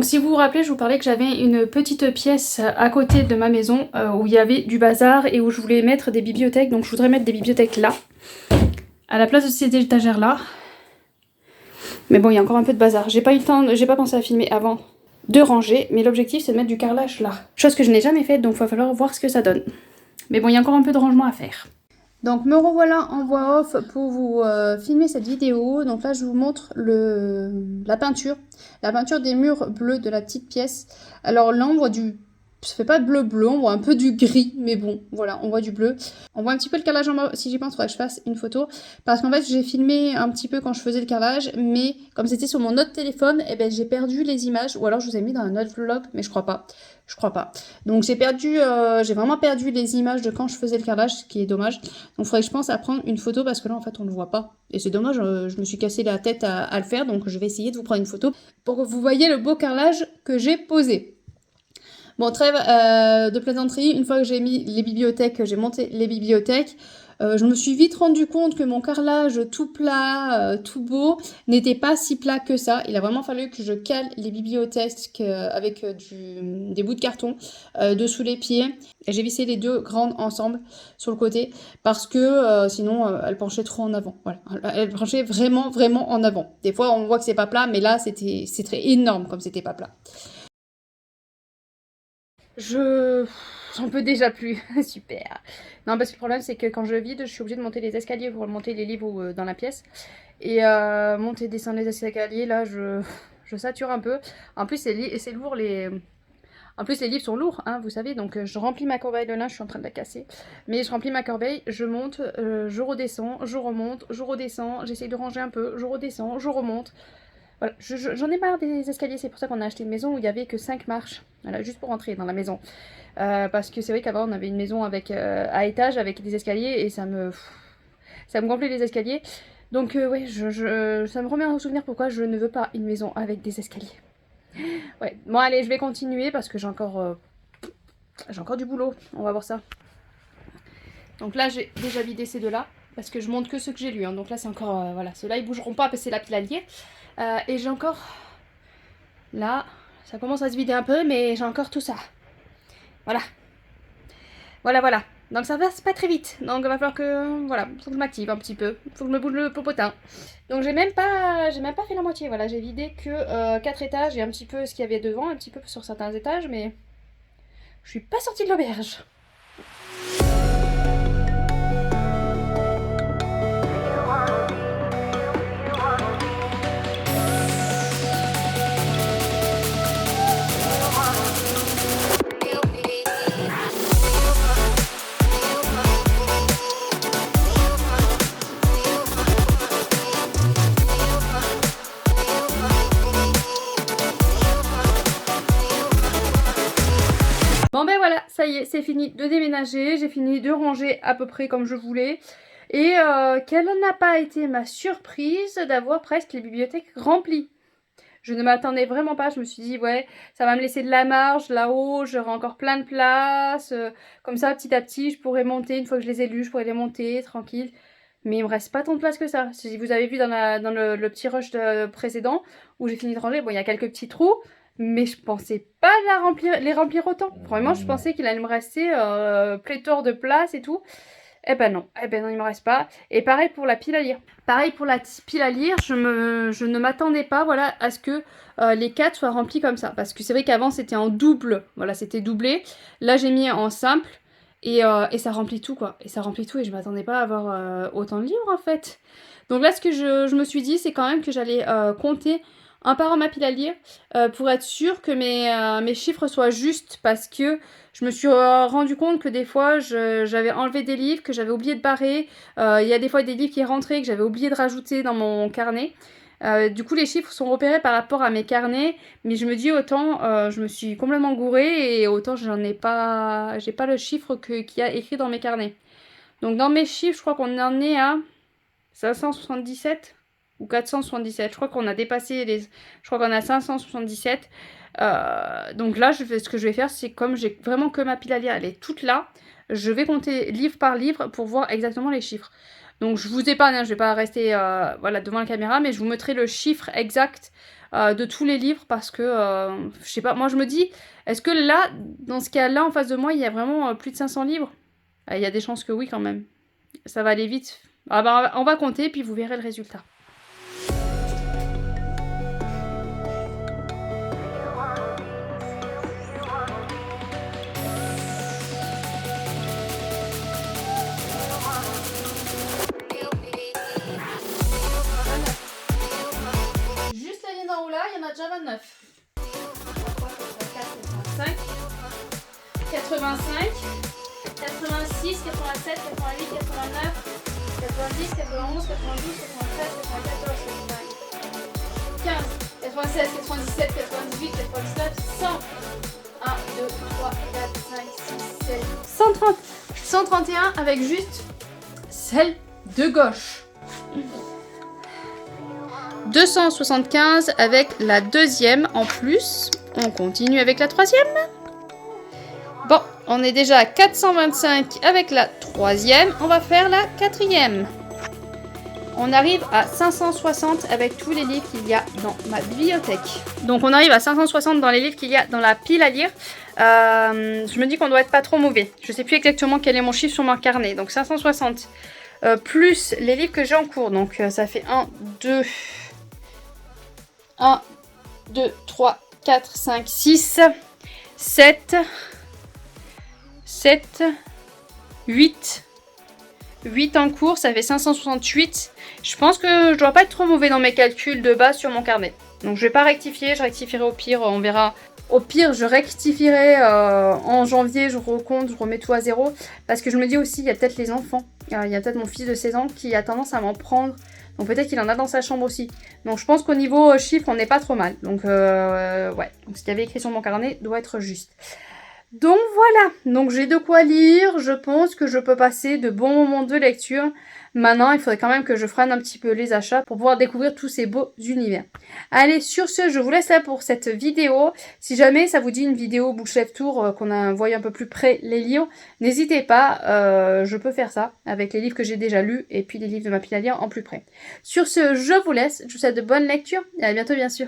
Donc si vous vous rappelez, je vous parlais que j'avais une petite pièce à côté de ma maison où il y avait du bazar et où je voulais mettre des bibliothèques. Donc je voudrais mettre des bibliothèques là, à la place de ces étagères là. Mais bon, il y a encore un peu de bazar. J'ai pas eu le temps, j'ai pas pensé à filmer avant de ranger, mais l'objectif c'est de mettre du carrelage là. Chose que je n'ai jamais faite, donc il va falloir voir ce que ça donne. Mais bon, il y a encore un peu de rangement à faire. Donc me revoilà en voix off pour vous filmer cette vidéo. Donc là je vous montre la peinture des murs bleus de la petite pièce. Alors là on voit ça fait pas bleu bleu, on voit un peu du gris, mais bon voilà, on voit du bleu. On voit un petit peu le carrelage en bas, si j'y pense, il faudrait que je fasse une photo. Parce qu'en fait j'ai filmé un petit peu quand je faisais le carrelage, mais comme c'était sur mon autre téléphone, eh ben, j'ai perdu les images. Ou alors je vous ai mis dans un autre vlog, mais je crois pas. Donc j'ai vraiment perdu les images de quand je faisais le carrelage, ce qui est dommage. Donc il faudrait que je pense à prendre une photo parce que là en fait on ne le voit pas. Et c'est dommage, je me suis cassé la tête à le faire, donc je vais essayer de vous prendre une photo pour que vous voyez le beau carrelage que j'ai posé. Bon, trêve de plaisanterie, une fois que j'ai mis les bibliothèques, que j'ai monté les bibliothèques, je me suis vite rendu compte que mon carrelage tout plat, tout beau, n'était pas si plat que ça. Il a vraiment fallu que je cale les bibliothèques avec des bouts de carton dessous les pieds. Et j'ai vissé les deux grandes ensemble sur le côté parce que sinon elles penchaient trop en avant. Voilà, elles penchaient vraiment, vraiment en avant. Des fois on voit que c'est pas plat, mais là c'est très énorme comme c'était pas plat. J'en peux déjà plus. Super. Non, parce que le problème, c'est que quand je vide, je suis obligée de monter les escaliers pour monter les livres dans la pièce. Et monter, descendre les escaliers, là, je sature un peu. En plus, c'est lourd, En plus, les livres sont lourds, hein, vous savez. Donc, je remplis ma corbeille de linge, je suis en train de la casser. Mais je remplis ma corbeille, je monte, je redescends, je remonte, je redescends. J'essaye de ranger un peu, je redescends, je remonte. Voilà, j'en ai marre des escaliers, c'est pour ça qu'on a acheté une maison où il n'y avait que 5 marches, voilà, juste pour entrer dans la maison. Parce que c'est vrai qu'avant on avait une maison à étage avec des escaliers et ça me gonflait les escaliers. Donc ouais, ça me remet en souvenir pourquoi je ne veux pas une maison avec des escaliers. Ouais, bon allez, je vais continuer parce que j'ai encore du boulot, on va voir ça. Donc là j'ai déjà vidé ces deux-là. Parce que je montre que ceux que j'ai lus. Hein. Donc là, c'est encore... voilà, ceux-là, ils bougeront pas parce que c'est la pile à lire. Et j'ai encore... Là, ça commence à se vider un peu, mais j'ai encore tout ça. Voilà. Voilà. Donc ça passe pas très vite. Donc il va falloir que... Voilà, faut que je m'active un petit peu. Faut que je me bouge le popotin. Donc j'ai même pas fait la moitié. Voilà, j'ai vidé que 4 étages et un petit peu ce qu'il y avait devant. Un petit peu sur certains étages, mais... Je suis pas sortie de l'auberge. Bon ben voilà, ça y est, c'est fini de déménager, j'ai fini de ranger à peu près comme je voulais. Et quelle n'a pas été ma surprise d'avoir presque les bibliothèques remplies. Je ne m'attendais vraiment pas, je me suis dit ouais, ça va me laisser de la marge là-haut, j'aurai encore plein de place. Comme ça, petit à petit, je pourrais monter, une fois que je les ai lus, je pourrais les monter tranquille. Mais il me reste pas tant de place que ça. Si vous avez vu dans le petit rush précédent, où j'ai fini de ranger, bon il y a quelques petits trous. Mais je pensais pas les remplir autant. Vraiment, je pensais qu'il allait me rester pléthore de place et tout. Eh ben non, il me reste pas. Et pareil pour la pile à lire. Je ne m'attendais pas, voilà, à ce que les 4 soient remplis comme ça. Parce que c'est vrai qu'avant c'était en double, voilà, c'était doublé. Là j'ai mis en simple et ça remplit tout quoi. Et ça remplit tout et je m'attendais pas à avoir autant de livres en fait. Donc là ce que je me suis dit c'est quand même que j'allais compter un par un ma pile à lire pour être sûre que mes chiffres soient justes parce que je me suis rendu compte que des fois j'avais enlevé des livres que j'avais oublié de barrer. Il y a des fois des livres qui rentraient que j'avais oublié de rajouter dans mon carnet. Du coup les chiffres sont repérés par rapport à mes carnets, mais je me dis autant je me suis complètement gourée et autant j'ai pas le chiffre qu'il y a écrit dans mes carnets. Donc dans mes chiffres je crois qu'on en est à 577 ou 477. Je crois qu'on a dépassé les... Je crois qu'on a 577. Donc là, ce que je vais faire, c'est comme j'ai vraiment que ma pile à lire, elle est toute là, je vais compter livre par livre pour voir exactement les chiffres. Donc je vous épargne, hein, je vais pas rester voilà, devant la caméra, mais je vous mettrai le chiffre exact de tous les livres parce que, je sais pas, moi je me dis, est-ce que là, dans ce cas-là, en face de moi, il y a vraiment plus de 500 livres? Il y a des chances que oui quand même. Ça va aller vite. Ah bah, on va compter, puis vous verrez le résultat. Juste la ligne d'en haut là, il y en a déjà 29. 85, 85, 86, 87, 88, 89, 90, 91, 92, 93, 94, 95, 96, 97, 98, 99, 100. 1, 2, 3, 4, 5, 6, 7, 130. 131 avec juste celle de gauche. 275 avec la deuxième en plus. On continue avec la troisième. Bon, on est déjà à 425 avec la troisième. On va faire la quatrième. On arrive à 560 avec tous les livres qu'il y a dans ma bibliothèque. Donc on arrive à 560 dans les livres qu'il y a dans la pile à lire. Je me dis qu'on doit être pas trop mauvais. Je sais plus exactement quel est mon chiffre sur mon carnet. Donc 560 plus les livres que j'ai en cours. Donc ça fait 1, 2, 3, 4, 5, 6, 7, 8. 8 en cours, ça fait 568. Je pense que je dois pas être trop mauvais dans mes calculs de base sur mon carnet. Donc je vais pas rectifier, je rectifierai au pire, on verra. Au pire, je rectifierai en janvier, je recompte, je remets tout à zéro. Parce que je me dis aussi, il y a peut-être les enfants. Il y a peut-être mon fils de 16 ans qui a tendance à m'en prendre. Donc peut-être qu'il en a dans sa chambre aussi. Donc je pense qu'au niveau chiffre, on n'est pas trop mal. Donc ouais, donc, ce qu'il y avait écrit sur mon carnet doit être juste. Donc voilà, donc j'ai de quoi lire, je pense que je peux passer de bons moments de lecture. Maintenant, il faudrait quand même que je freine un petit peu les achats pour pouvoir découvrir tous ces beaux univers. Allez, sur ce, je vous laisse là pour cette vidéo. Si jamais ça vous dit une vidéo Bookshelf Tour, qu'on voit un peu plus près les livres, n'hésitez pas, je peux faire ça avec les livres que j'ai déjà lus et puis les livres de ma pile à lire en plus près. Sur ce, je vous laisse, je vous souhaite de bonnes lectures et à bientôt bien sûr.